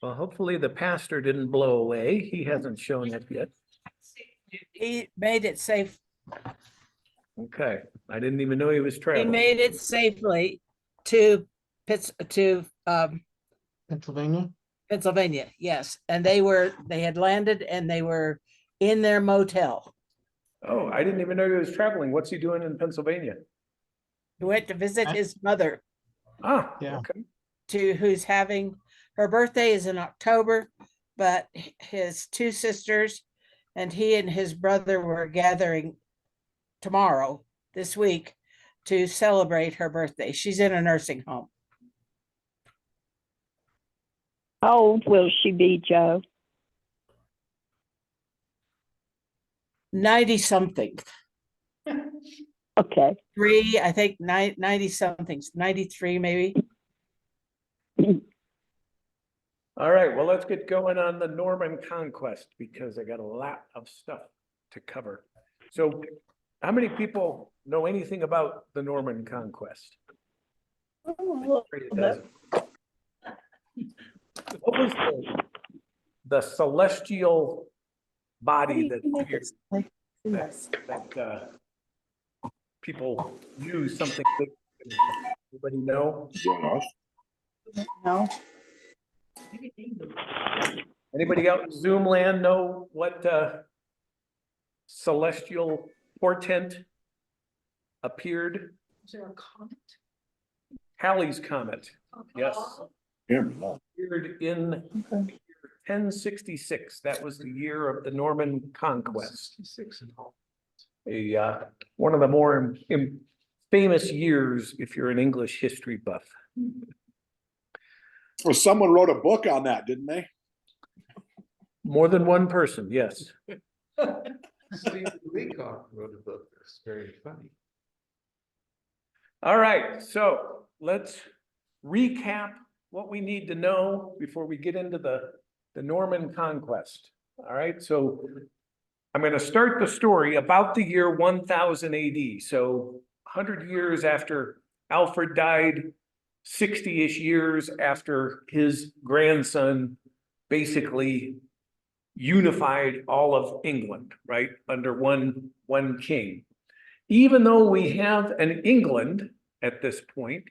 Well, hopefully the pastor didn't blow away. He hasn't shown up yet. He made it safe. Okay, I didn't even know he was He traveling. made it safely to Pennsylvania. Pennsylvania. Yes, and they had landed and they were in their motel. Oh, I didn't even know he was traveling. What's he doing in Pennsylvania? He went to visit his mother, Ah, Yeah. okay. who's having her birthday is in October, but his two sisters and he and his brother were gathering tomorrow, this week, to celebrate her birthday. She's in a nursing home. How old will she be, Joe? 90 something. Okay. I think 90 something, 93 maybe. All right, well, let's get going on the Norman Conquest because I got a lot of stuff to cover. So how many people know anything about the Norman Conquest? What was the celestial body that appeared that people use something? Anybody know? No. Anybody out in Zoom land know what celestial portent appeared? Is there a comet? Halley's Comet, yes. Appeared in 1066. That was the year of the Norman Conquest. One of the more famous years if you're an English history buff. Well, someone wrote a book on that, didn't they? More than one person, yes. Steve Leacock wrote a book that's very funny. All right, so let's recap what we need to know before we get into the Norman Conquest. All right, so I'm going to start the story about the year 1000 AD. So 100 years after Alfred died, 60-ish years after his grandson basically unified all of England, right, under one king. Even though we have an England at this point,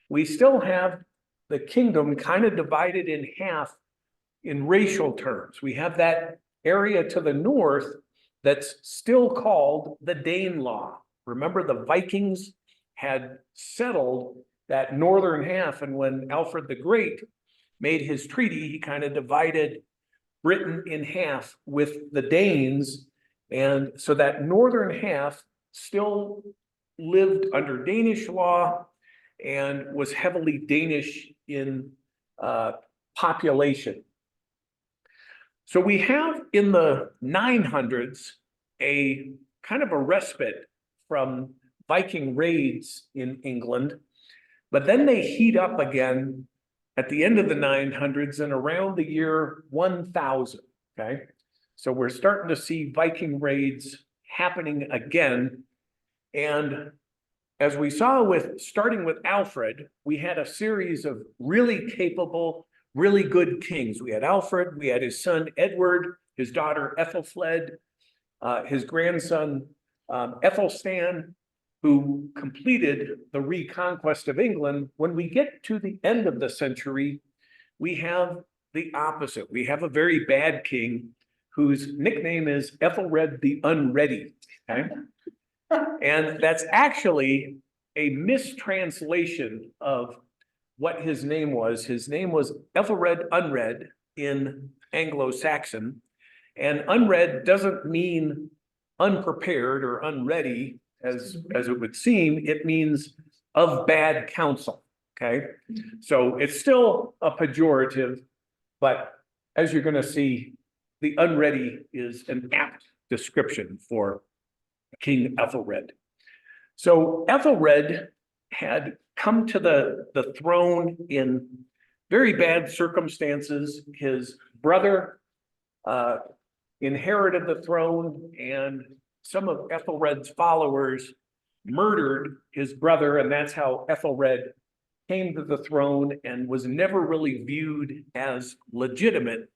we still have the kingdom kind of divided in half in racial terms. We have that area to the north that's still called the Danelaw. Remember, the Vikings had settled that northern half, and when Alfred the Great made his treaty, he kind of divided Britain in half with the Danes, and so that northern half still lived under Danish law and was heavily Danish in population. So we have in the 900s a kind of a respite from Viking raids in England, but then they heat up again at the end of the 900s and around the year 1000, okay? So we're starting to see Viking raids happening again. And as we saw starting with Alfred, we had a series of really capable, really good kings. We had Alfred, we had his son Edward, his daughter Ethelfled, his grandson Ethelstan, who completed the reconquest of England. When we get to the end of the century, we have the opposite. We have a very bad king whose nickname is Ethelred the Unready, okay? And that's actually a mistranslation of what his name was. His name was Ethelred Unread in Anglo-Saxon, and unread doesn't mean unprepared or unready, as it would seem. It means of bad counsel, okay? So it's still a pejorative, but as you're going to see, the unready is an apt description for King Ethelred. So Ethelred had come to the throne in very bad circumstances. His brother inherited the throne, and some of Ethelred's followers murdered his brother, and that's how Ethelred came to the throne and was never really viewed as legitimate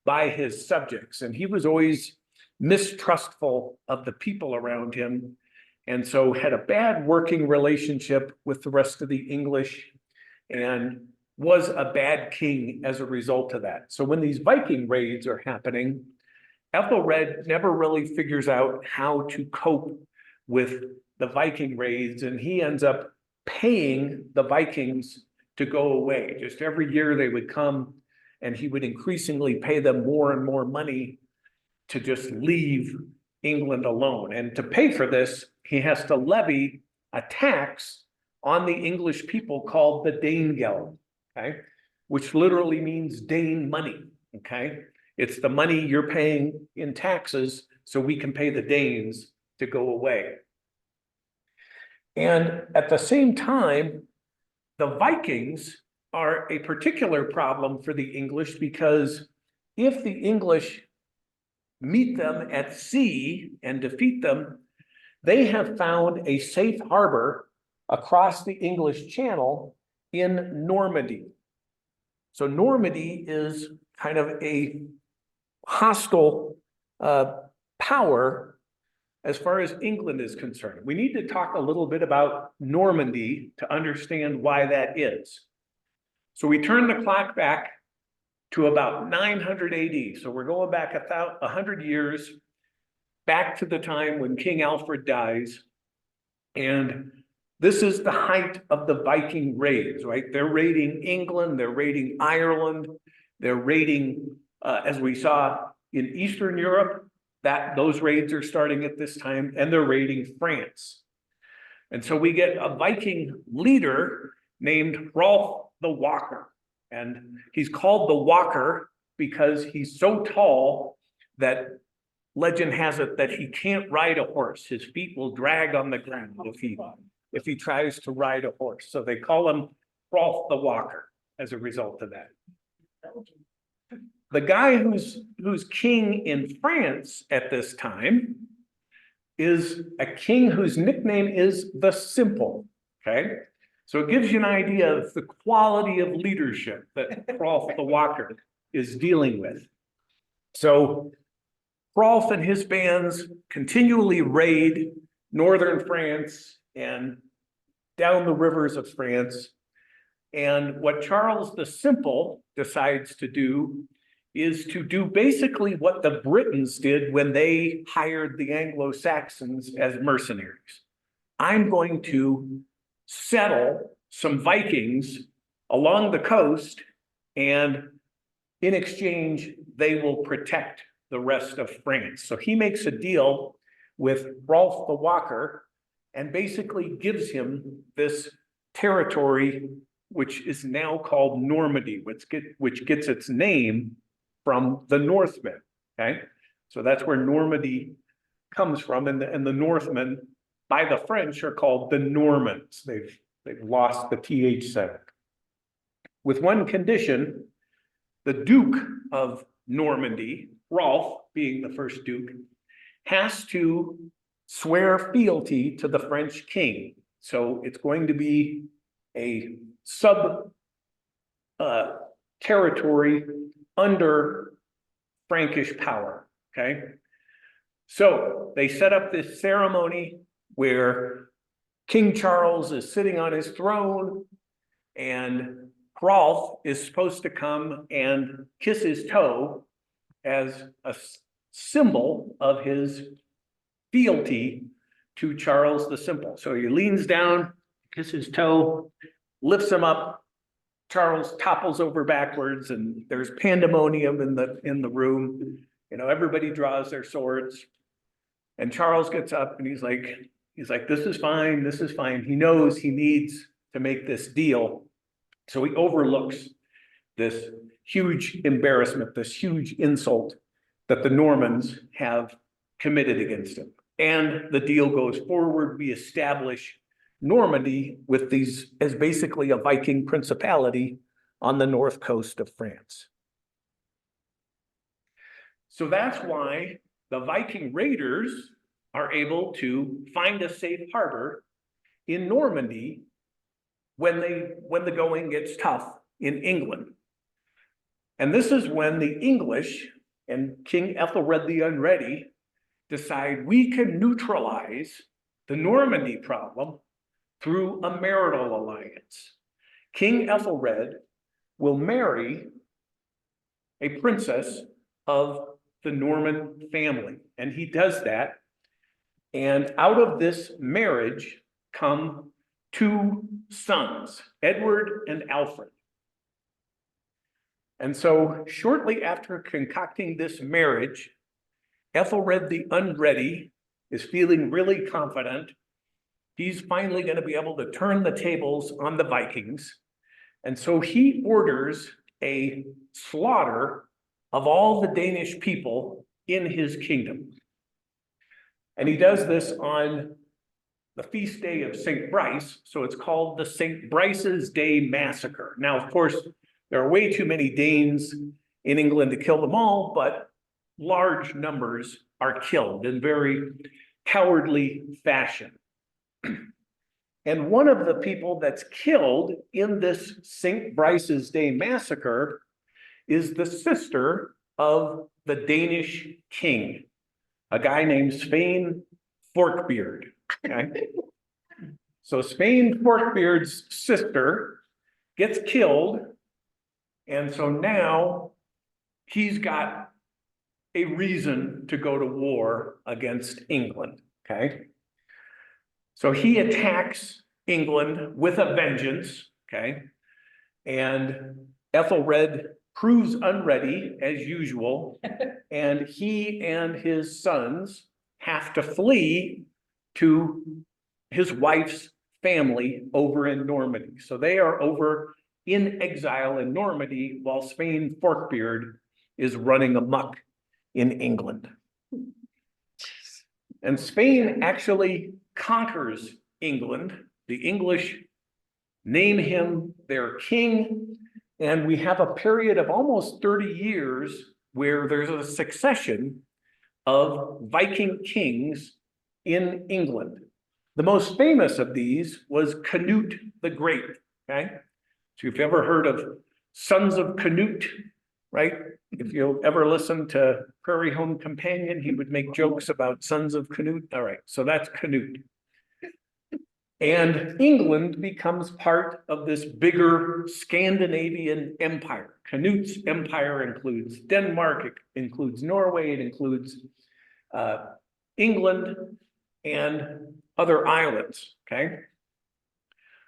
by his subjects. And he was always mistrustful of the people around him. And so had a bad working relationship with the rest of the English and was a bad king as a result of that. So when these Viking raids are happening, Ethelred never really figures out how to cope with the Viking raids, and he ends up paying the Vikings to go away. Just every year they would come and he would increasingly pay them more and more money to just leave England alone. And to pay for this, he has to levy a tax on the English people called the Danegeld, okay? Which literally means Dane money, okay? It's the money you're paying in taxes so we can pay the Danes to go away. And at the same time, the Vikings are a particular problem for the English because if the English meet them at sea and defeat them, they have found a safe harbor across the English Channel in Normandy. So Normandy is kind of a hostile power as far as England is concerned. We need to talk a little bit about Normandy to understand why that is. So we turn the clock back to about 900 AD. So we're going back 100 years, back to the time when King Alfred dies. And this is the height of the Viking raids, right? They're raiding England, they're raiding Ireland, they're raiding, as we saw in Eastern Europe, those raids are starting at this time, and they're raiding France. And so we get a Viking leader named Rolf the Walker. And he's called the Walker because he's so tall that legend has it that he can't ride a horse. His feet will drag on the ground if he tries to ride a horse. So they call him Rolf the Walker as a result of that. The guy who's king in France at this time is a king whose nickname is the Simple, okay? So it gives you an idea of the quality of leadership that Rolf the Walker is dealing with. So Rolf and his bands continually raid northern France and down the rivers of France. And what Charles the Simple decides to do is to do basically what the Britons did when they hired the Anglo-Saxons as mercenaries. I'm going to settle some Vikings along the coast, and in exchange, they will protect the rest of France. So he makes a deal with Rolf the Walker and basically gives him this territory, which is now called Normandy, which gets its name from the Northmen, okay? So that's where Normandy comes from, and the Northmen by the French are called the Normans. They've lost the TH sound. With one condition, the Duke of Normandy, Rolf being the first Duke, has to swear fealty to the French king. So it's going to be a sub territory under Frankish power, okay? So they set up this ceremony where King Charles is sitting on his throne and Rolf is supposed to come and kiss his toe as a symbol of his fealty to Charles the Simple. So he leans down, kisses his toe, lifts him up. Charles topples over backwards, and there's pandemonium in the room. You know, everybody draws their swords, and Charles gets up and he's like, this is fine, this is fine. He knows he needs to make this deal. So he overlooks this huge embarrassment, this huge insult that the Normans have committed against him. And the deal goes forward. We establish Normandy with these as basically a Viking principality on the north coast of France. So that's why the Viking raiders are able to find a safe harbor in Normandy when the going gets tough in England. And this is when the English and King Ethelred the Unready decide we can neutralize the Normandy problem through a marital alliance. King Ethelred will marry a princess of the Norman family, and he does that. And out of this marriage come two sons, Edward and Alfred. And so shortly after concocting this marriage, Ethelred the Unready is feeling really confident. He's finally going to be able to turn the tables on the Vikings. And so he orders a slaughter of all the Danish people in his kingdom. And he does this on the feast day of St. Brice. So it's called the St. Brice's Day Massacre. Now, of course, there are way too many Danes in England to kill them all, but large numbers are killed in very cowardly fashion. And one of the people that's killed in this St. Brice's Day Massacre is the sister of the Danish king, a guy named Svein Forkbeard. Okay? So Svein Forkbeard's sister gets killed, and so now he's got a reason to go to war against England. Okay? So he attacks England with a vengeance, okay? And Ethelred proves unready as usual, and he and his sons have to flee to his wife's family over in Normandy. So they are over in exile in Normandy while Svein Forkbeard is running amok in England. And Spain actually conquers England. The English name him their king, and we have a period of almost 30 years where there's a succession of Viking kings in England. The most famous of these was Canute the Great, okay? So if you've ever heard of Sons of Canute, right? If you ever listen to Prairie Home Companion, he would make jokes about Sons of Canute. All right, so that's Canute. And England becomes part of this bigger Scandinavian empire. Canute's empire includes Denmark, it includes Norway, it includes England and other islands, okay?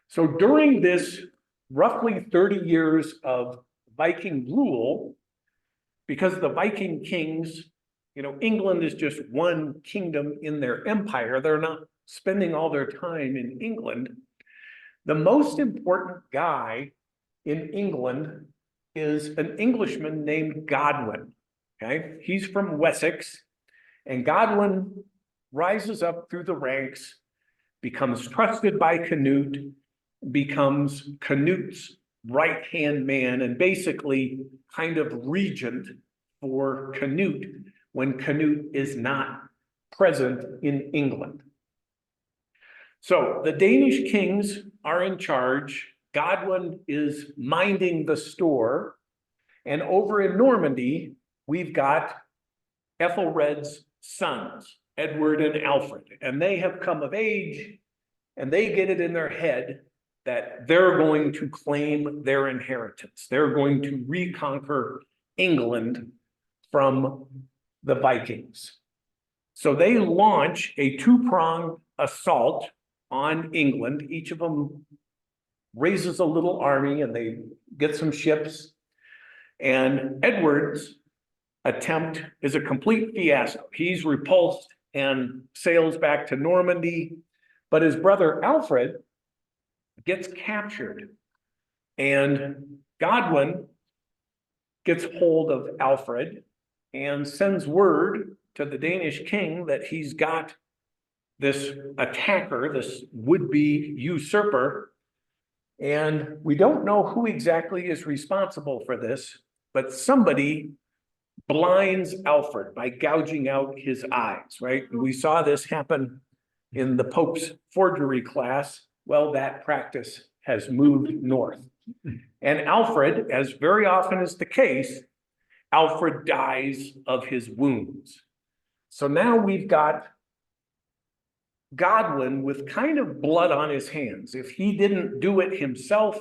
So during this roughly 30 years of Viking rule, because the Viking kings, you know, England is just one kingdom in their empire. They're not spending all their time in England. The most important guy in England is an Englishman named Godwin, okay? He's from Wessex, and Godwin rises up through the ranks, becomes trusted by Canute, becomes Canute's right-hand man, and basically kind of regent for Canute when Canute is not present in England. So the Danish kings are in charge. Godwin is minding the store. And over in Normandy, we've got Ethelred's sons, Edward and Alfred, and they have come of age, and they get it in their head that they're going to claim their inheritance. They're going to reconquer England from the Vikings. So they launch a two-pronged assault on England. Each of them raises a little army and they get some ships. And Edward's attempt is a complete fiasco. He's repulsed and sails back to Normandy, but his brother Alfred gets captured, and Godwin gets hold of Alfred and sends word to the Danish king that he's got this attacker, this would-be usurper, and we don't know who exactly is responsible for this, but somebody blinds Alfred by gouging out his eyes, right? We saw this happen in the Pope's forgery class. Well, that practice has moved north. And Alfred, as very often is the case, Alfred dies of his wounds. So now we've got Godwin with kind of blood on his hands. If he didn't do it himself,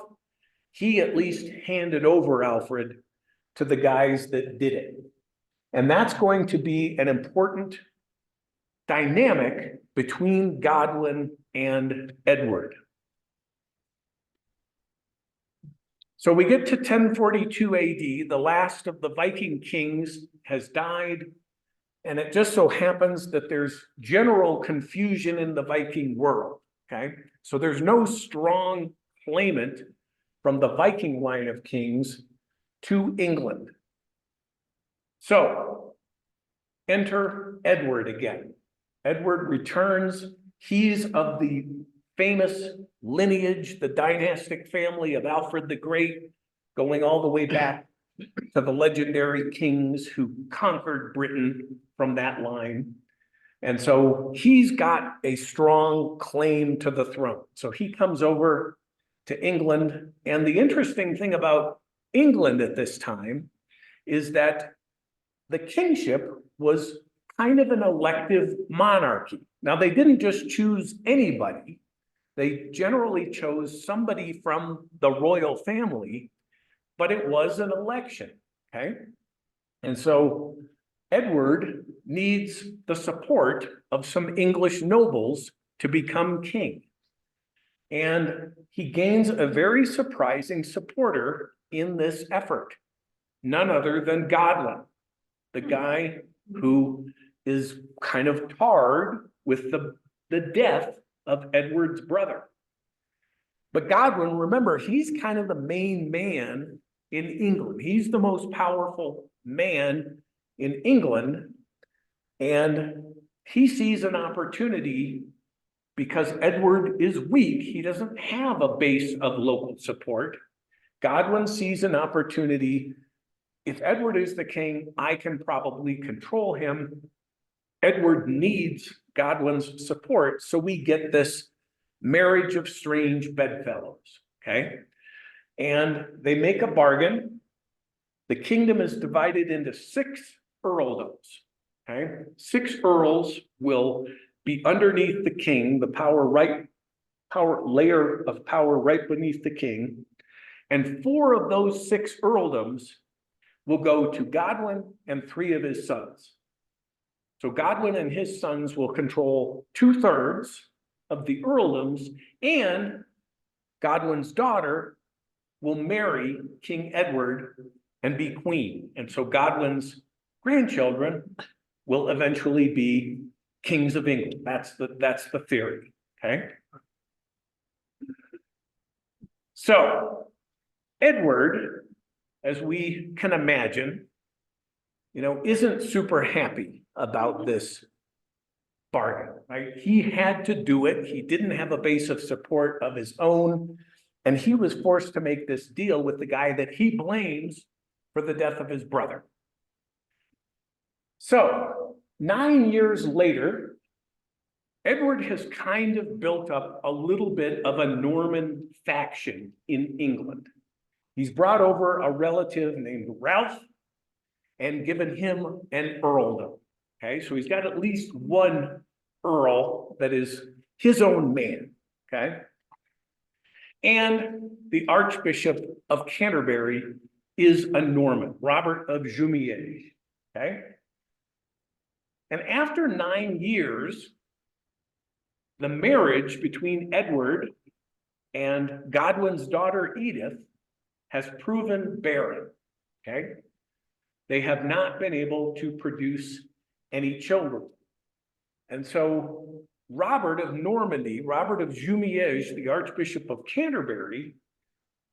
he at least handed over Alfred to the guys that did it. And that's going to be an important dynamic between Godwin and Edward. So we get to 1042 AD, the last of the Viking kings has died, and it just so happens that there's general confusion in the Viking world, okay? So there's no strong claimant from the Viking line of kings to England. So enter Edward again. Edward returns. He's of the famous lineage, the dynastic family of Alfred the Great, going all the way back to the legendary kings who conquered Britain from that line. And so he's got a strong claim to the throne. So he comes over to England. And the interesting thing about England at this time is that the kingship was kind of an elective monarchy. Now, they didn't just choose anybody. They generally chose somebody from the royal family, but it was an election, okay? And so Edward needs the support of some English nobles to become king. And he gains a very surprising supporter in this effort, none other than Godwin, the guy who is kind of tarred with the death of Edward's brother. But Godwin, remember, he's kind of the main man in England. He's the most powerful man in England. And he sees an opportunity because Edward is weak. He doesn't have a base of local support. Godwin sees an opportunity. If Edward is the king, I can probably control him. Edward needs Godwin's support. So we get this marriage of strange bedfellows, okay? And they make a bargain. The kingdom is divided into 6 earldoms, okay? 6 earls will be underneath the king, the layer of power right beneath the king. And 4 of those 6 earldoms will go to Godwin and 3 of his sons. So Godwin and his sons will control 2/3 of the earldoms, and Godwin's daughter will marry King Edward and be queen. And so Godwin's grandchildren will eventually be kings of England. That's the theory, okay? So Edward, as we can imagine, isn't super happy about this bargain, right? He had to do it. He didn't have a base of support of his own, and he was forced to make this deal with the guy that he blames for the death of his brother. So 9 years later, Edward has kind of built up a little bit of a Norman faction in England. He's brought over a relative named Ralph and given him an earldom. Okay, so he's got at least one earl that is his own man, okay? And the Archbishop of Canterbury is a Norman, Robert of Jumièges, okay? And after 9 years, the marriage between Edward and Godwin's daughter Edith has proven barren, okay? They have not been able to produce any children. And so Robert of Normandy, Robert of Jumièges, the Archbishop of Canterbury,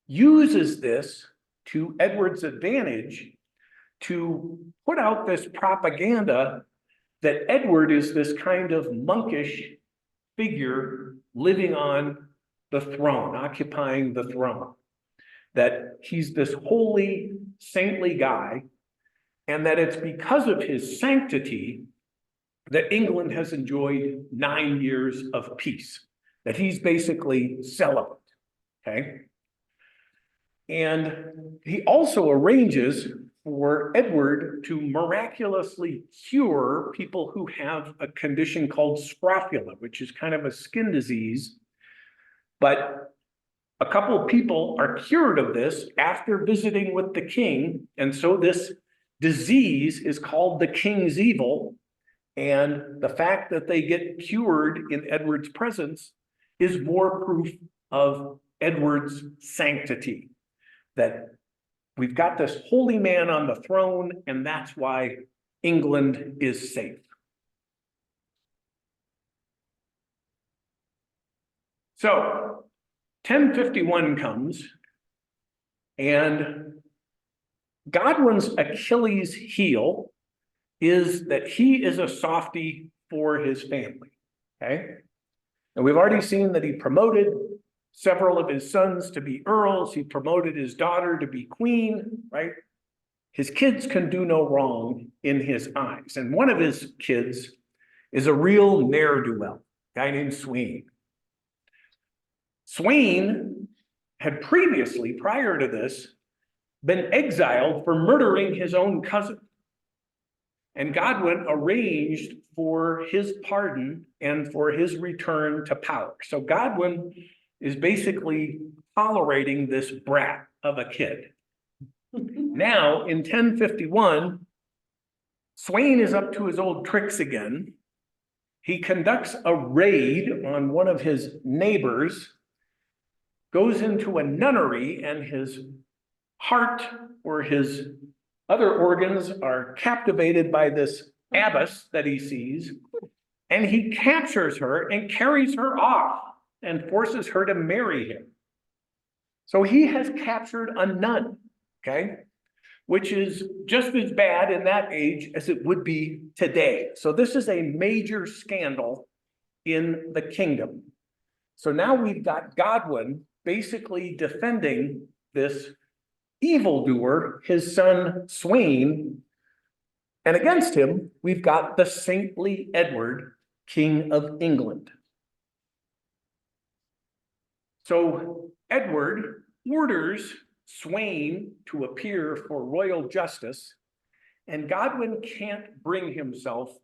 uses this to Edward's advantage to put out this propaganda that Edward is this kind of monkish figure living on the throne, occupying the throne, that he's this holy, saintly guy, and that it's because of his sanctity that England has enjoyed 9 years of peace, that he's basically celibate, okay? And he also arranges for Edward to miraculously cure people who have a condition called scrofula, which is kind of a skin disease. But a couple of people are cured of this after visiting with the king. And so this disease is called the king's evil. And the fact that they get cured in Edward's presence is more proof of Edward's sanctity. That we've got this holy man on the throne, and that's why England is safe. So 1051 comes, and Godwin's Achilles heel is that he is a softy for his family, okay? And we've already seen that he promoted several of his sons to be earls. He promoted his daughter to be queen, right? His kids can do no wrong in his eyes. And one of his kids is a real ne'er-do-well, guy named Sweyn. Sweyn had previously, prior to this, been exiled for murdering his own cousin. And Godwin arranged for his pardon and for his return to power. So Godwin is basically tolerating this brat of a kid. Now, in 1051, Sweyn is up to his old tricks again. He conducts a raid on one of his neighbors, goes into a nunnery, and his heart or his other organs are captivated by this abbess that he sees, and he captures her and carries her off and forces her to marry him. So he has captured a nun, okay, which is just as bad in that age as it would be today. So this is a major scandal in the kingdom. So now we've got Godwin basically defending this evildoer, his son Sweyn, and against him, we've got the saintly Edward, King of England. So Edward orders Sweyn to appear for royal justice, and Godwin can't bring himself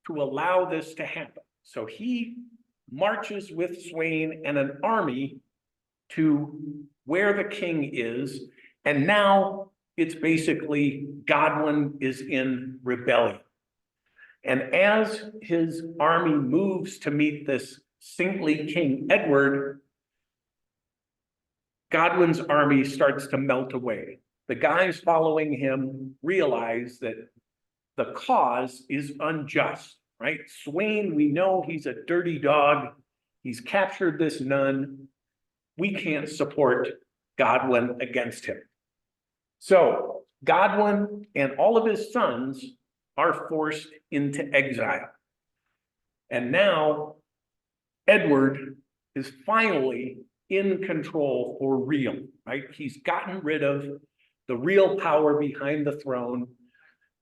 to allow this to happen. So he marches with Sweyn and an army to where the king is, and now it's basically Godwin is in rebellion. And as his army moves to meet this saintly King Edward, Godwin's army starts to melt away. The guys following him realize that the cause is unjust, right? Sweyn, we know he's a dirty dog. He's captured this nun. We can't support Godwin against him. So Godwin and all of his sons are forced into exile. And now Edward is finally in control for real, right? He's gotten rid of the real power behind the throne.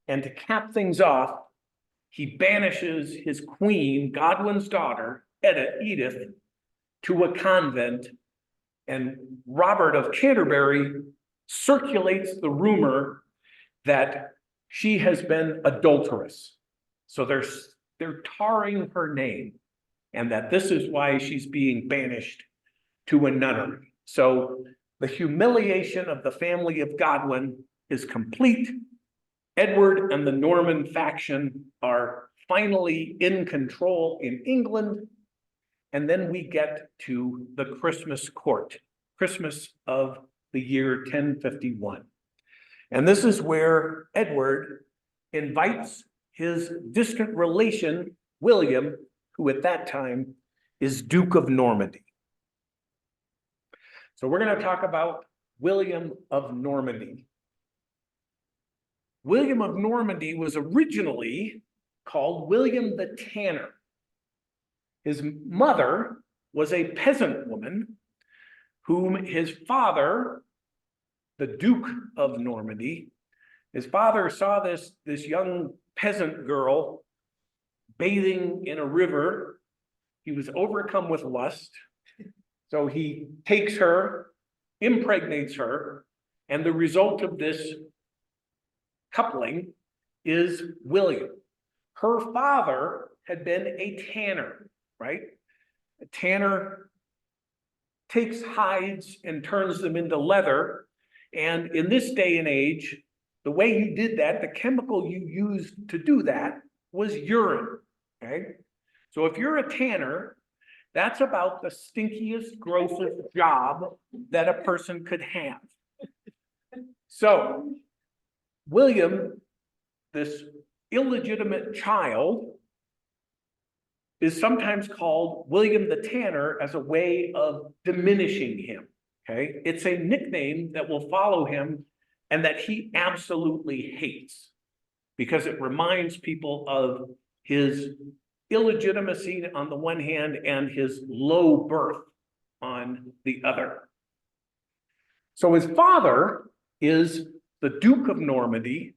And to cap things off, he banishes his queen, Godwin's daughter, Edith, to a convent. And Robert of Canterbury circulates the rumor that she has been adulterous. So they're tarring her name, and that this is why she's being banished to a nunnery. So the humiliation of the family of Godwin is complete. Edward and the Norman faction are finally in control in England. And then we get to the Christmas court, Christmas of the year 1051. And this is where Edward invites his distant relation, William, who at that time is Duke of Normandy. So we're going to talk about William of Normandy. William of Normandy was originally called William the Tanner. His mother was a peasant woman whom his father, the Duke of Normandy, his father saw this young peasant girl bathing in a river. He was overcome with lust. So he takes her, impregnates her, and the result of this coupling is William. Her father had been a tanner, right? A tanner takes hides and turns them into leather. And in this day and age, the way you did that, the chemical you used to do that was urine, okay? So if you're a tanner, that's about the stinkiest, grossest job that a person could have. So William, this illegitimate child, is sometimes called William the Tanner as a way of diminishing him, okay? It's a nickname that will follow him and that he absolutely hates because it reminds people of his illegitimacy on the one hand and his low birth on the other. So his father is the Duke of Normandy,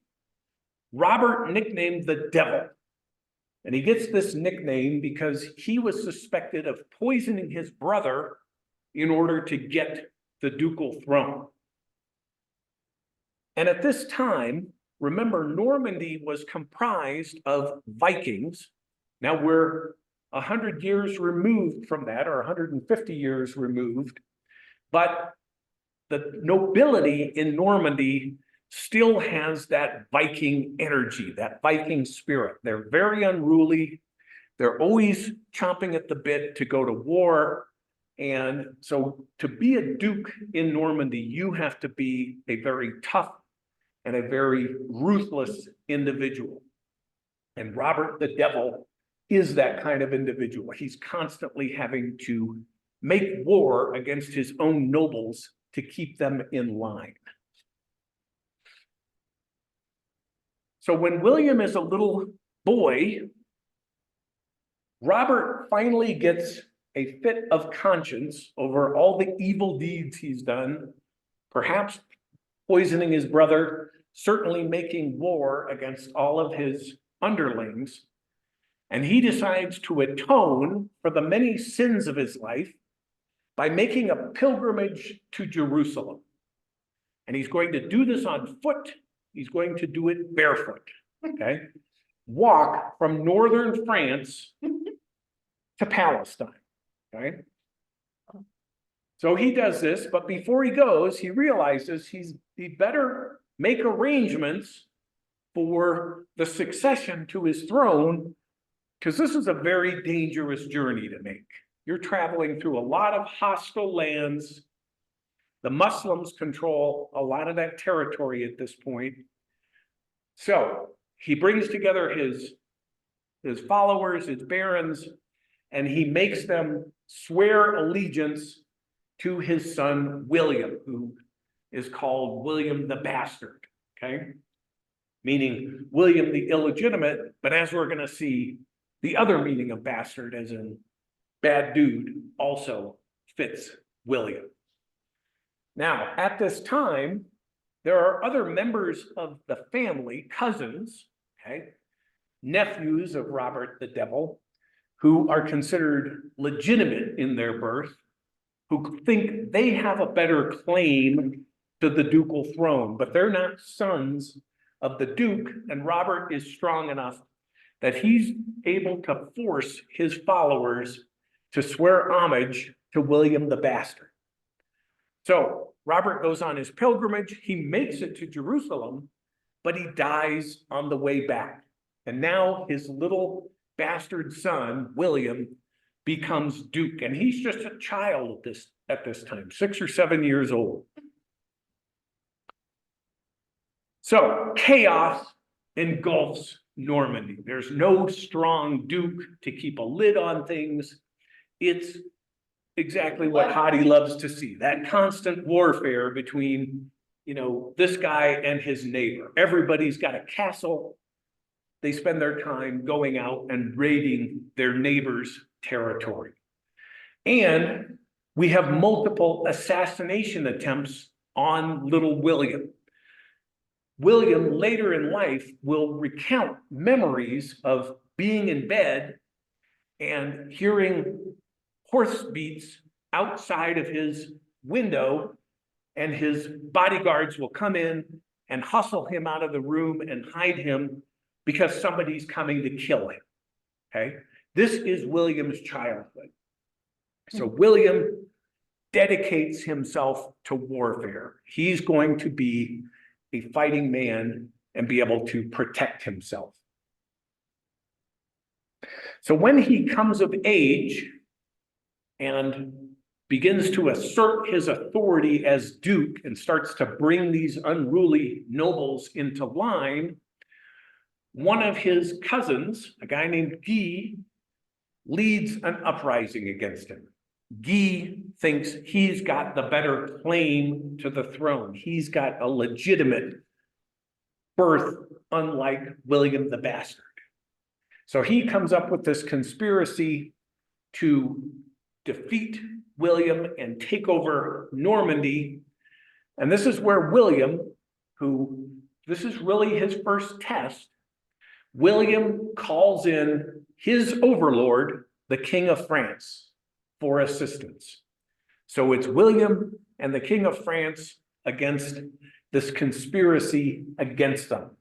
Robert, nicknamed the Devil. And he gets this nickname because he was suspected of poisoning his brother in order to get the ducal throne. And at this time, remember, Normandy was comprised of Vikings. Now we're 100 years removed from that, or 150 years removed, but the nobility in Normandy still has that Viking energy, that Viking spirit. They're very unruly. They're always chomping at the bit to go to war. And so to be a duke in Normandy, you have to be a very tough and a very ruthless individual. And Robert the Devil is that kind of individual. He's constantly having to make war against his own nobles to keep them in line. So when William is a little boy, Robert finally gets a fit of conscience over all the evil deeds he's done, perhaps poisoning his brother, certainly making war against all of his underlings. And he decides to atone for the many sins of his life by making a pilgrimage to Jerusalem. And he's going to do this on foot. He's going to do it barefoot, okay? Walk from northern France to Palestine, okay? So he does this, but before he goes, he realizes he better make arrangements for the succession to his throne, because this is a very dangerous journey to make. You're traveling through a lot of hostile lands. The Muslims control a lot of that territory at this point. So he brings together his followers, his barons, and he makes them swear allegiance to his son, William, who is called William the Bastard, okay? Meaning William the illegitimate, but as we're gonna see, the other meaning of bastard, as in bad dude, also fits William. Now, at this time, there are other members of the family, cousins, okay, nephews of Robert the Devil, who are considered legitimate in their birth, who think they have a better claim to the ducal throne, but they're not sons of the Duke, and Robert is strong enough that he's able to force his followers to swear homage to William the Bastard. So Robert goes on his pilgrimage, he makes it to Jerusalem, but he dies on the way back. And now his little bastard son, William, becomes Duke, and he's just a child at this time, 6 or 7 years old. So chaos engulfs Normandy. There's no strong Duke to keep a lid on things. It's exactly what Hadi loves to see, that constant warfare between, this guy and his neighbor. Everybody's got a castle. They spend their time going out and raiding their neighbor's territory. And we have multiple assassination attempts on little William. William, later in life, will recount memories of being in bed and hearing horse beats outside of his window, and his bodyguards will come in and hustle him out of the room and hide him because somebody's coming to kill him. Okay, this is William's childhood. So William dedicates himself to warfare. He's going to be a fighting man and be able to protect himself. So when he comes of age and begins to assert his authority as duke and starts to bring these unruly nobles into line, one of his cousins, a guy named Guy, leads an uprising against him. Guy thinks he's got the better claim to the throne. He's got a legitimate birth, unlike William the Bastard. So he comes up with this conspiracy to defeat William and take over Normandy. And this is where William, this is really his first test, William calls in his overlord, the King of France, for assistance. So it's William and the King of France against this conspiracy against them.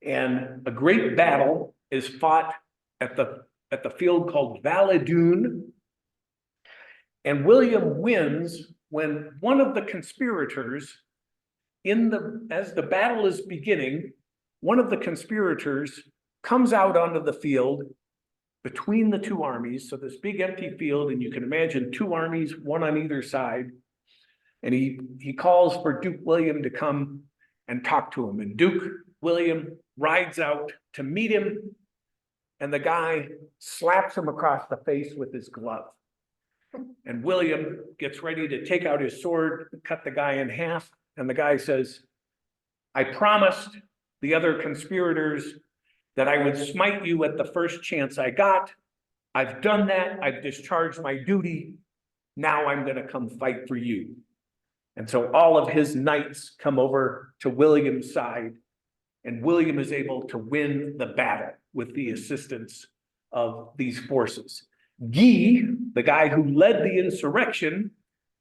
And a great battle is fought at the field called Valladolid. And William wins when one of the conspirators, as the battle is beginning, one of the conspirators comes out onto the field between the two armies. So this big empty field, and you can imagine two armies, one on either side. And he calls for Duke William to come and talk to him. And Duke William rides out to meet him, and the guy slaps him across the face with his glove. And William gets ready to take out his sword, cut the guy in half, and the guy says, "I promised the other conspirators that I would smite you at the first chance I got. I've done that. I've discharged my duty. Now I'm going to come fight for you." And so all of his knights come over to William's side, and William is able to win the battle with the assistance of these forces. Guy, the guy who led the insurrection,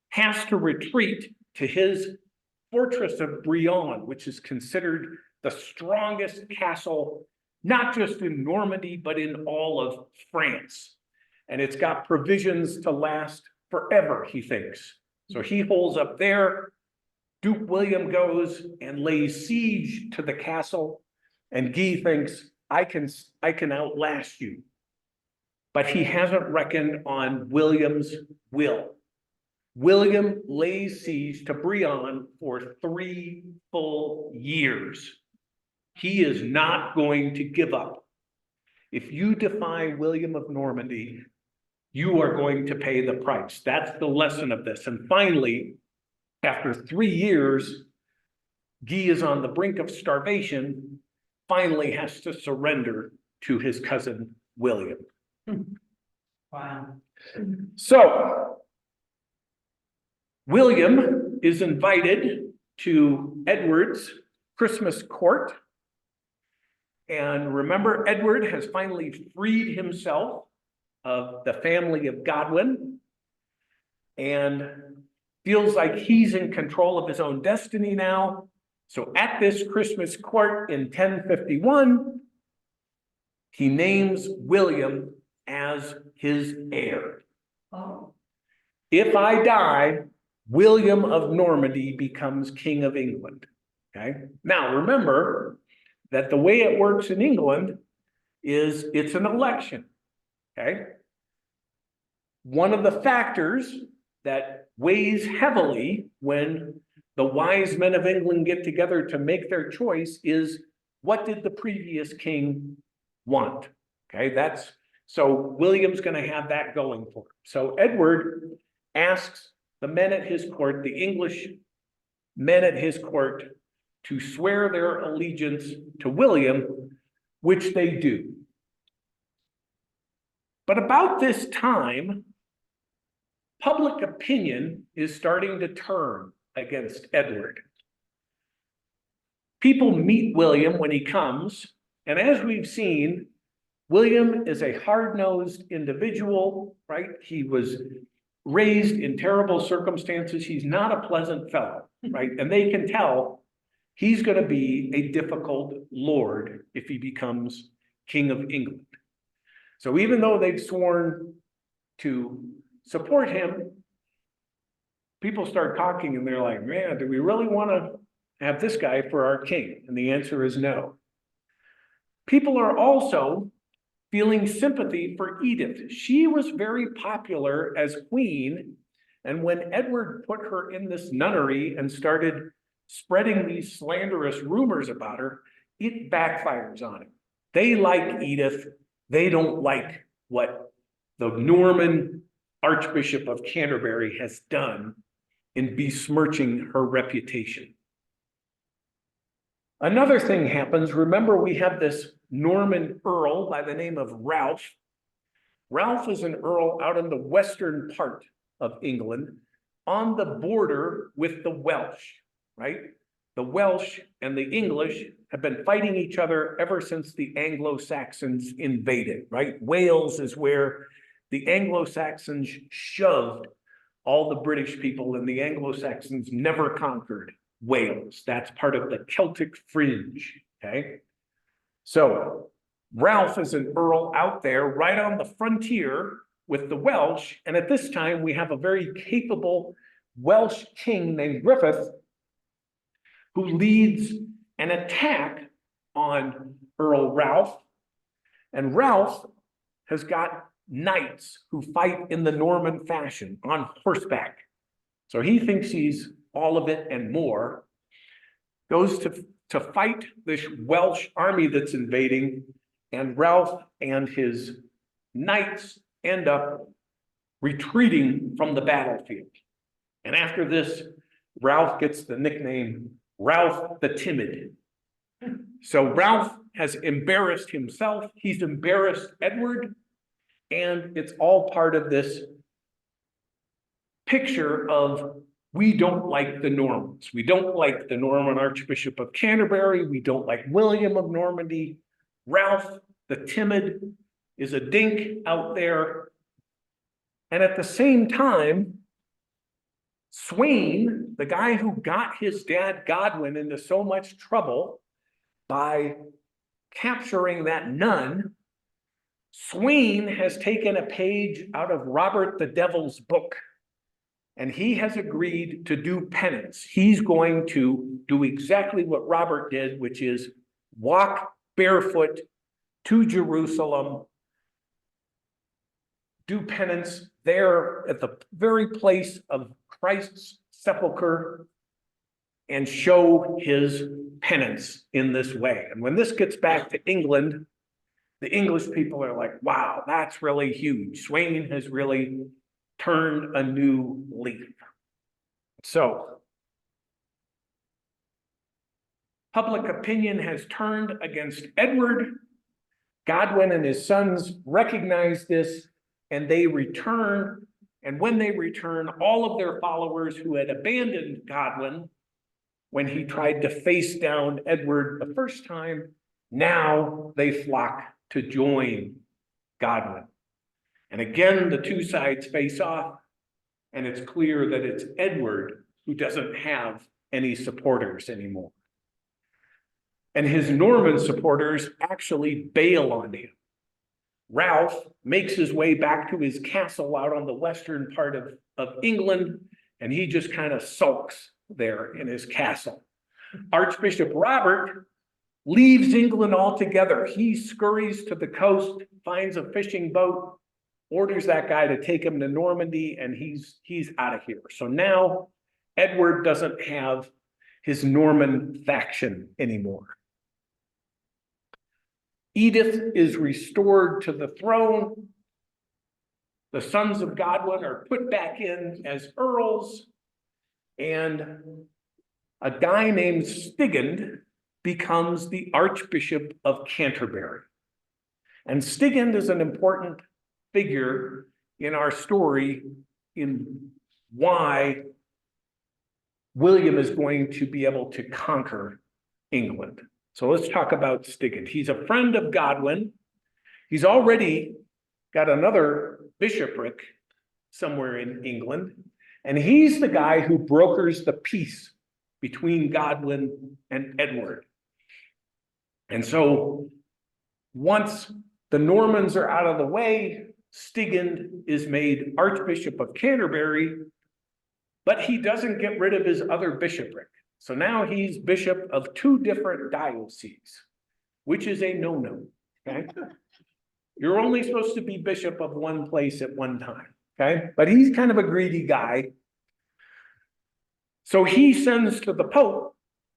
has to retreat to his fortress of Brienne, which is considered the strongest castle, not just in Normandy, but in all of France. And it's got provisions to last forever, he thinks. So he holds up there. Duke William goes and lays siege to the castle, and Guy thinks, I can outlast you. But he hasn't reckoned on William's will. William lays siege to Brienne for 3 full years. He is not going to give up. If you defy William of Normandy, you are going to pay the price. That's the lesson of this. And finally, after 3 years, Guy is on the brink of starvation, finally has to surrender to his cousin William. Wow. So William is invited to Edward's Christmas court. And remember, Edward has finally freed himself of the family of Godwin and feels like he's in control of his own destiny now. So at this Christmas court in 1051, he names William as his heir. Oh. If I die, William of Normandy becomes King of England. Okay. Now remember that the way it works in England is it's an election. Okay. One of the factors that weighs heavily when the wise men of England get together to make their choice is, what did the previous king want? Okay, so William's going to have that going for him. So Edward asks the men at his court, the English men at his court, to swear their allegiance to William, which they do. But about this time, public opinion is starting to turn against Edward. People meet William when he comes, and as we've seen, William is a hard-nosed individual, right? He was raised in terrible circumstances. He's not a pleasant fellow, right? And they can tell he's going to be a difficult lord if he becomes king of England. So even though they've sworn to support him, people start talking and they're like, man, do we really want to have this guy for our king? And the answer is no. People are also feeling sympathy for Edith. She was very popular as queen. And when Edward put her in this nunnery and started spreading these slanderous rumors about her, it backfires on him. They like Edith. They don't like what the Norman Archbishop of Canterbury has done in besmirching her reputation. Another thing happens. Remember, we have this Norman earl by the name of Ralph. Ralph is an earl out in the western part of England on the border with the Welsh, right? The Welsh and the English have been fighting each other ever since the Anglo-Saxons invaded, right? Wales is where the Anglo-Saxons shoved all the British people, and the Anglo-Saxons never conquered Wales. That's part of the Celtic fringe, okay? So Ralph is an earl out there right on the frontier with the Welsh, and at this time we have a very capable Welsh king named Griffith who leads an attack on Earl Ralph, and Ralph has got knights who fight in the Norman fashion on horseback. So he thinks he's all of it and more, goes to fight this Welsh army that's invading, and Ralph and his knights end up retreating from the battlefield. And after this, Ralph gets the nickname Ralph the Timid. So Ralph has embarrassed himself, he's embarrassed Edward, and it's all part of this picture of we don't like the Normans. We don't like the Norman Archbishop of Canterbury. We don't like William of Normandy. Ralph the Timid is a dink out there. And at the same time, Sweyn, the guy who got his dad Godwin into so much trouble by capturing that nun, Sweyn has taken a page out of Robert the Devil's book, and he has agreed to do penance. He's going to do exactly what Robert did, which is walk barefoot to Jerusalem, do penance there at the very place of Christ's sepulcher, and show his penance in this way. And when this gets back to England, the English people are like, wow, that's really huge. Sweyn has really turned a new leaf. So, public opinion has turned against Edward. Godwin and his sons recognize this, and they return. And when they return, all of their followers who had abandoned Godwin when he tried to face down Edward the first time, now they flock to join Godwin. And again, the two sides face off, and it's clear that it's Edward who doesn't have any supporters anymore. And his Norman supporters actually bail on him. Ralph makes his way back to his castle out on the western part of England, and he just kind of sulks there in his castle. Archbishop Robert leaves England altogether. He scurries to the coast, finds a fishing boat, orders that guy to take him to Normandy, and he's out of here. So now Edward doesn't have his Norman faction anymore. Edith is restored to the throne. The sons of Godwin are put back in as earls, and a guy named Stigand becomes the Archbishop of Canterbury. And Stigand is an important figure in our story in why William is going to be able to conquer England. So let's talk about Stigand. He's a friend of Godwin. He's already got another bishopric somewhere in England. And he's the guy who brokers the peace between Godwin and Edward. And so once the Normans are out of the way, Stigand is made Archbishop of Canterbury, but he doesn't get rid of his other bishopric. So now he's bishop of 2 different dioceses, which is a no-no, okay? You're only supposed to be bishop of one place at one time, okay? But he's kind of a greedy guy. So he sends to the Pope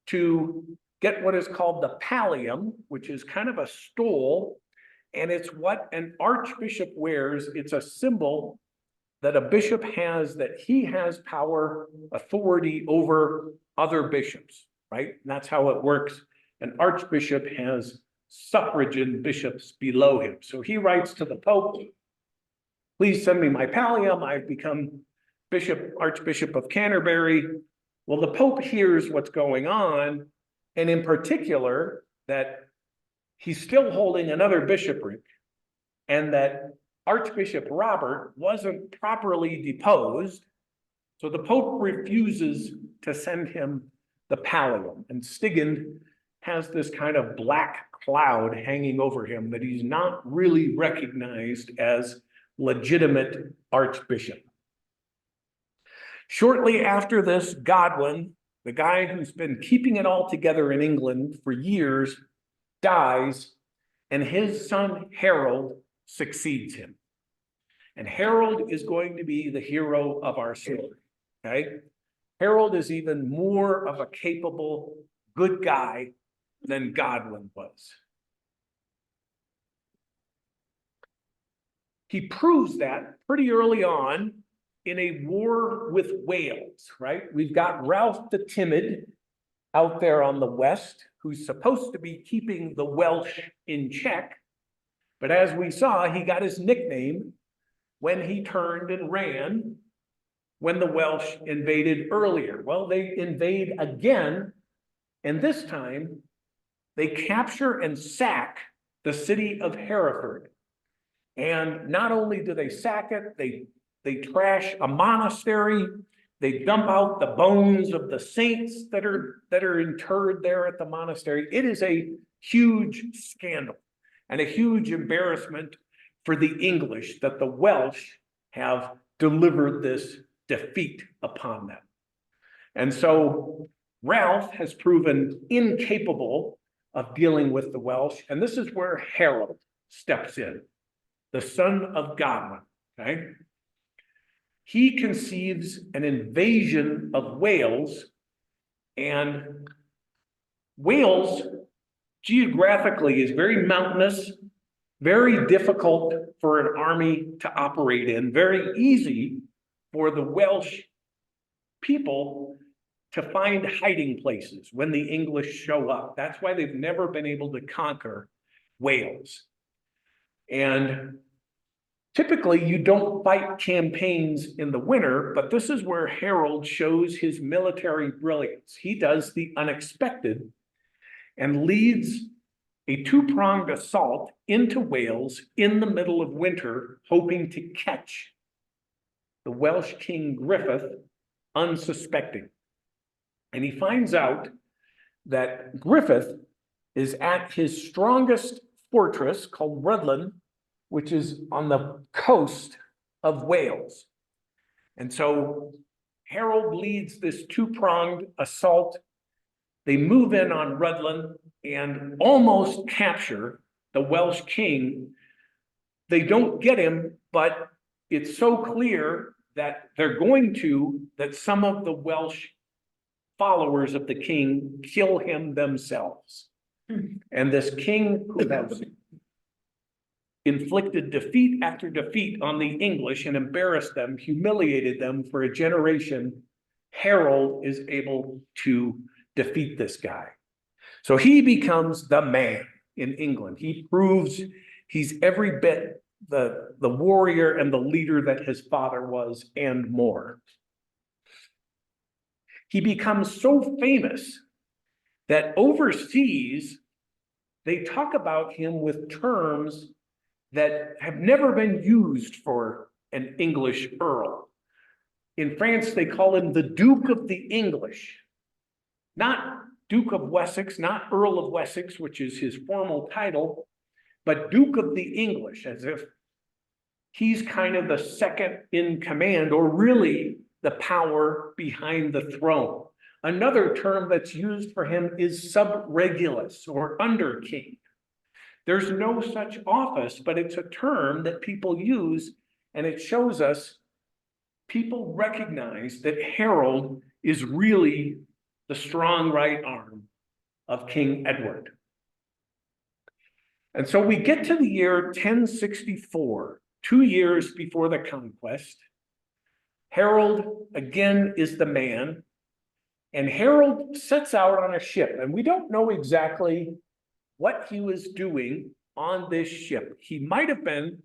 to get what is called the pallium, which is kind of a stole, and it's what an archbishop wears. It's a symbol that a bishop has, that he has power, authority over other bishops, right? And that's how it works. An archbishop has suffragan bishops below him. So he writes to the Pope, please send me my pallium. I've become Archbishop of Canterbury. Well, the Pope hears what's going on, and in particular, that he's still holding another bishopric, and that Archbishop Robert wasn't properly deposed. So the Pope refuses to send him the pallium, and Stigand has this kind of black cloud hanging over him that he's not really recognized as legitimate archbishop. Shortly after this, Godwin, the guy who's been keeping it all together in England for years, dies, and his son Harold succeeds him. And Harold is going to be the hero of our story, okay? Harold is even more of a capable, good guy than Godwin was. He proves that pretty early on in a war with Wales, right? We've got Ralph the Timid out there on the west, who's supposed to be keeping the Welsh in check. But as we saw, he got his nickname when he turned and ran when the Welsh invaded earlier. Well, they invade again, and this time they capture and sack the city of Hereford. And not only do they sack it, they trash a monastery, they dump out the bones of the saints that are interred there at the monastery. It is a huge scandal and a huge embarrassment for the English that the Welsh have delivered this defeat upon them. And so Ralph has proven incapable of dealing with the Welsh, and this is where Harold steps in, the son of Godwin, okay? He conceives an invasion of Wales, and Wales geographically is very mountainous, very difficult for an army to operate in, very easy for the Welsh people to find hiding places when the English show up. That's why they've never been able to conquer Wales. And typically you don't fight campaigns in the winter, but this is where Harold shows his military brilliance. He does the unexpected and leads a 2-pronged assault into Wales in the middle of winter, hoping to catch the Welsh king Griffith unsuspecting. And he finds out that Griffith is at his strongest fortress called Rhuddlan, which is on the coast of Wales. And so Harold leads this 2-pronged assault. They move in on Rhuddlan and almost capture the Welsh king. They don't get him, but it's so clear that they're going to, that some of the Welsh followers of the king kill him themselves. And this king, who has inflicted defeat after defeat on the English and embarrassed them, humiliated them for a generation, Harold is able to defeat this guy. So he becomes the man in England. He proves he's every bit the warrior and the leader that his father was, and more. He becomes so famous that overseas, they talk about him with terms that have never been used for an English earl. In France, they call him the Duke of the English. Not Duke of Wessex, not Earl of Wessex, which is his formal title, but Duke of the English, as if he's kind of the second in command, or really the power behind the throne. Another term that's used for him is subregulus, or under king. There's no such office, but it's a term that people use, and it shows us people recognize that Harold is really the strong right arm of King Edward. And so we get to the year 1064, 2 years before the conquest. Harold, again, is the man, and Harold sets out on a ship, and we don't know exactly what he was doing on this ship. He might have been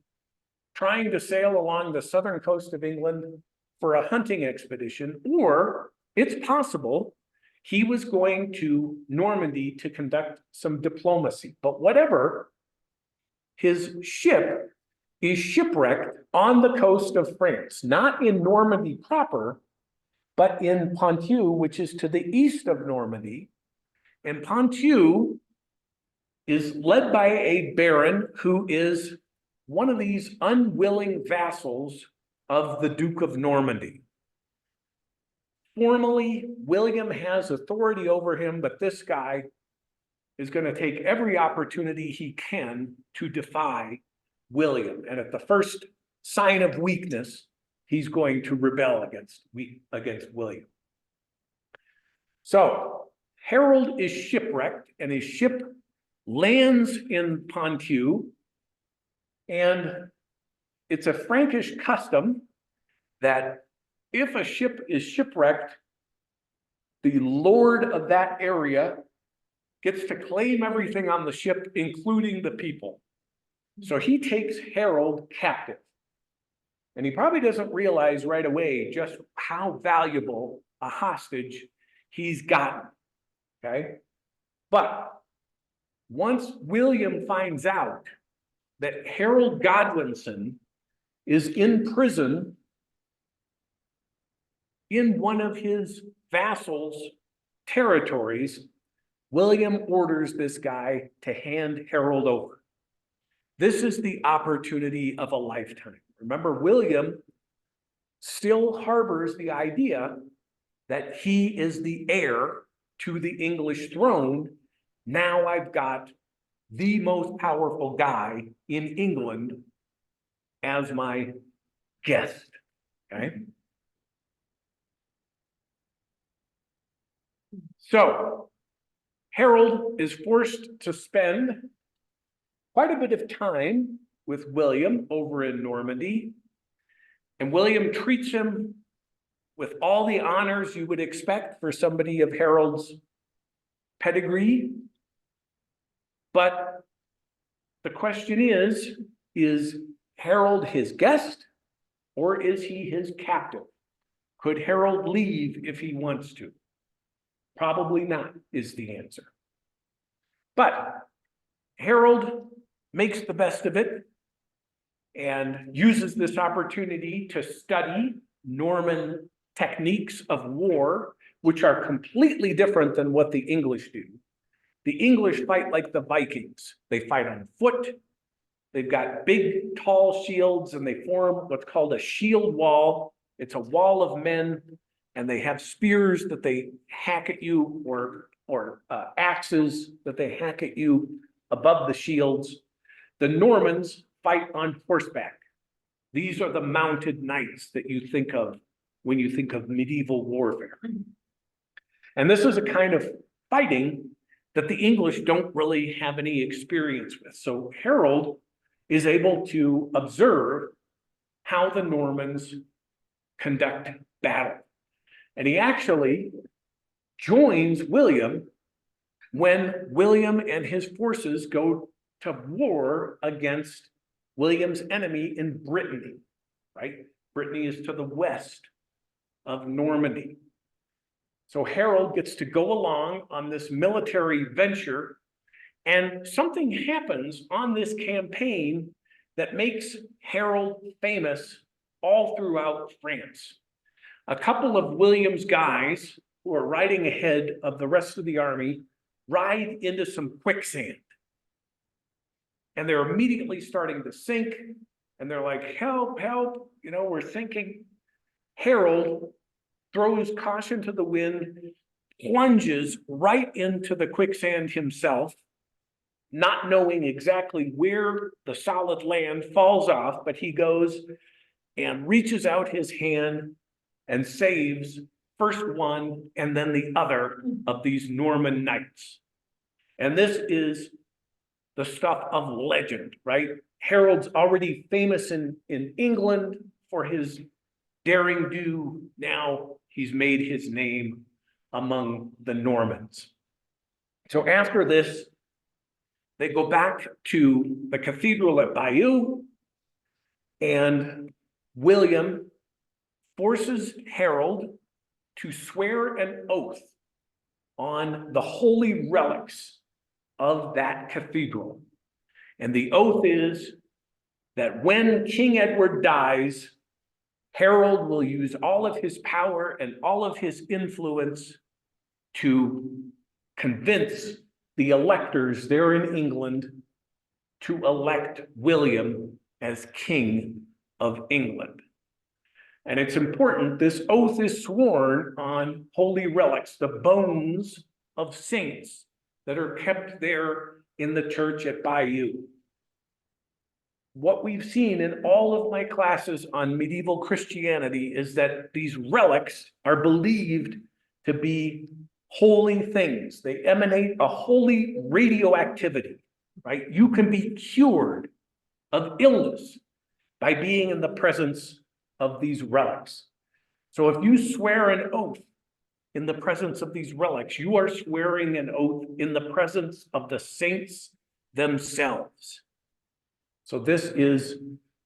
trying to sail along the southern coast of England for a hunting expedition, or it's possible he was going to Normandy to conduct some diplomacy. But whatever, his ship is shipwrecked on the coast of France, not in Normandy proper, but in Ponthieu, which is to the east of Normandy. And Ponthieu is led by a baron who is one of these unwilling vassals of the Duke of Normandy. Formally, William has authority over him, but this guy is going to take every opportunity he can to defy William. And at the first sign of weakness, he's going to rebel against William. So Harold is shipwrecked, and his ship lands in Ponthieu, and it's a Frankish custom that if a ship is shipwrecked, the lord of that area gets to claim everything on the ship, including the people. So he takes Harold captive. And he probably doesn't realize right away just how valuable a hostage he's gotten, okay? But once William finds out that Harold Godwinson is in prison in one of his vassals' territories, William orders this guy to hand Harold over. This is the opportunity of a lifetime. Remember, William still harbors the idea that he is the heir to the English throne. Now I've got the most powerful guy in England as my guest, okay? So Harold is forced to spend quite a bit of time with William over in Normandy, and William treats him with all the honors you would expect for somebody of Harold's pedigree. But the question is Harold his guest, or is he his captive? Could Harold leave if he wants to? Probably not, is the answer. But Harold makes the best of it and uses this opportunity to study Norman techniques of war, which are completely different than what the English do. The English fight like the Vikings. They fight on foot. They've got big, tall shields, and they form what's called a shield wall. It's a wall of men, and they have spears that they hack at you, or axes that they hack at you above the shields. The Normans fight on horseback. These are the mounted knights that you think of when you think of medieval warfare. And this is a kind of fighting that the English don't really have any experience with. So Harold is able to observe how the Normans conduct battle. And he actually joins William when William and his forces go to war against William's enemy in Brittany, right? Brittany is to the west of Normandy. So Harold gets to go along on this military venture, and something happens on this campaign that makes Harold famous all throughout France. A couple of William's guys who are riding ahead of the rest of the army ride into some quicksand. And they're immediately starting to sink. And they're like, help, help, you know, we're sinking. Harold throws caution to the wind, plunges right into the quicksand himself, not knowing exactly where the solid land falls off, but he goes and reaches out his hand and saves first one and then the other of these Norman knights. And this is the stuff of legend, right? Harold's already famous in England for his daring do. Now he's made his name among the Normans. So after this, they go back to the cathedral at Bayeux, and William forces Harold to swear an oath on the holy relics of that cathedral. And the oath is that when King Edward dies, Harold will use all of his power and all of his influence to convince the electors there in England to elect William as King of England. And it's important, this oath is sworn on holy relics, the bones of saints that are kept there in the church at Bayeux. What we've seen in all of my classes on medieval Christianity is that these relics are believed to be holy things. They emanate a holy radioactivity, right? You can be cured of illness by being in the presence of these relics. So if you swear an oath in the presence of these relics, you are swearing an oath in the presence of the saints themselves. So this is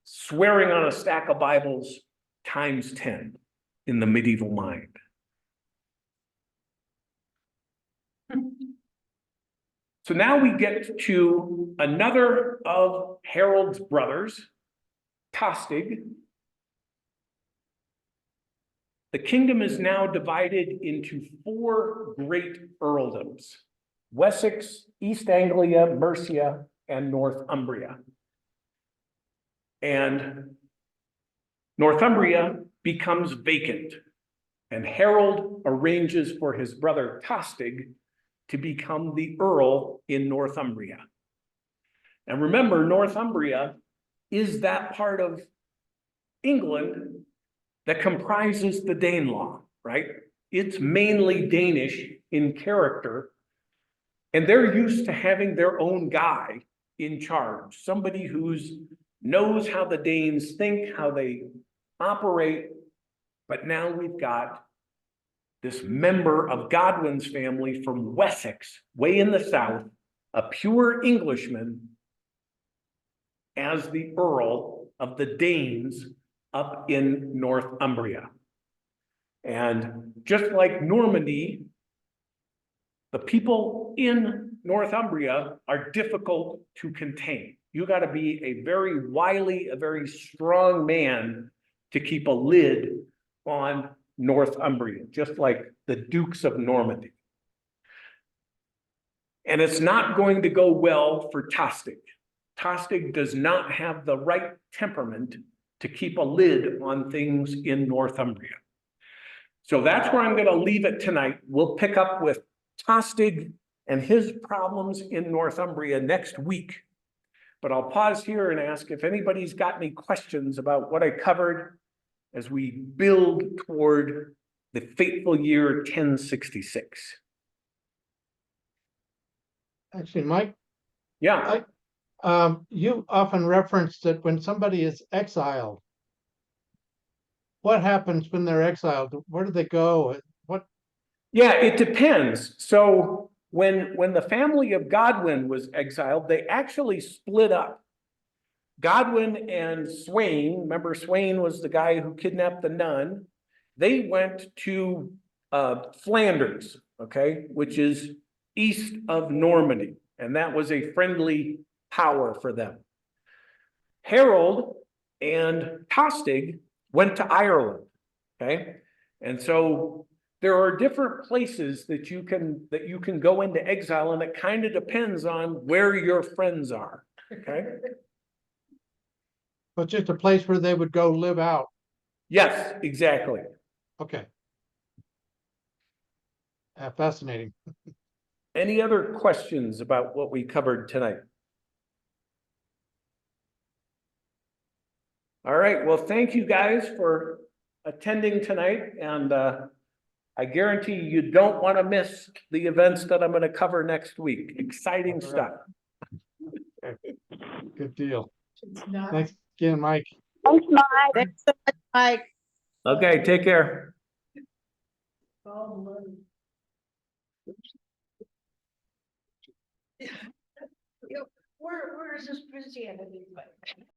swearing on a stack of Bibles times 10 in the medieval mind. So now we get to another of Harold's brothers, Tostig. The kingdom is now divided into 4 great earldoms: Wessex, East Anglia, Mercia, and Northumbria. And Northumbria becomes vacant, and Harold arranges for his brother Tostig to become the Earl in Northumbria. And remember, Northumbria is that part of England that comprises the Danelaw, right? It's mainly Danish in character, and they're used to having their own guy in charge, somebody who's knows how the Danes think, how they operate. But now we've got this member of Godwin's family from Wessex, way in the south, a pure Englishman, as the Earl of the Danes up in Northumbria. And just like Normandy, the people in Northumbria are difficult to contain. You got to be a very wily, a very strong man to keep a lid on Northumbria, just like the Dukes of Normandy. And it's not going to go well for Tostig. Tostig does not have the right temperament to keep a lid on things in Northumbria. So that's where I'm going to leave it tonight. We'll pick up with Tostig and his problems in Northumbria next week. But I'll pause here and ask if anybody's got any questions about what I covered as we build toward the fateful year 1066. Actually, Mike, Yeah. you often reference that when somebody is exiled, what happens when they're exiled? Where do they go? What? Yeah, it depends. So when the family of Godwin was exiled, they actually split up. Godwin and Sweyn, remember Sweyn was the guy who kidnapped the nun. They went to Flanders, okay, which is east of Normandy. And that was a friendly power for them. Harold and Tostig went to Ireland, okay? And so there are different places that you can go into exile, and it kind of depends on where your friends are, okay? But just a place where they would go live out. Yes, exactly. Okay. Fascinating. Any other questions about what we covered tonight? All right, well, thank you guys for attending tonight, and I guarantee you don't want to miss the events that I'm going to cover next week. Exciting All stuff. Good deal. Thanks again, Mike. Thanks, Mike. Thanks so much, Mike. Okay, take care. Where is this Christianity?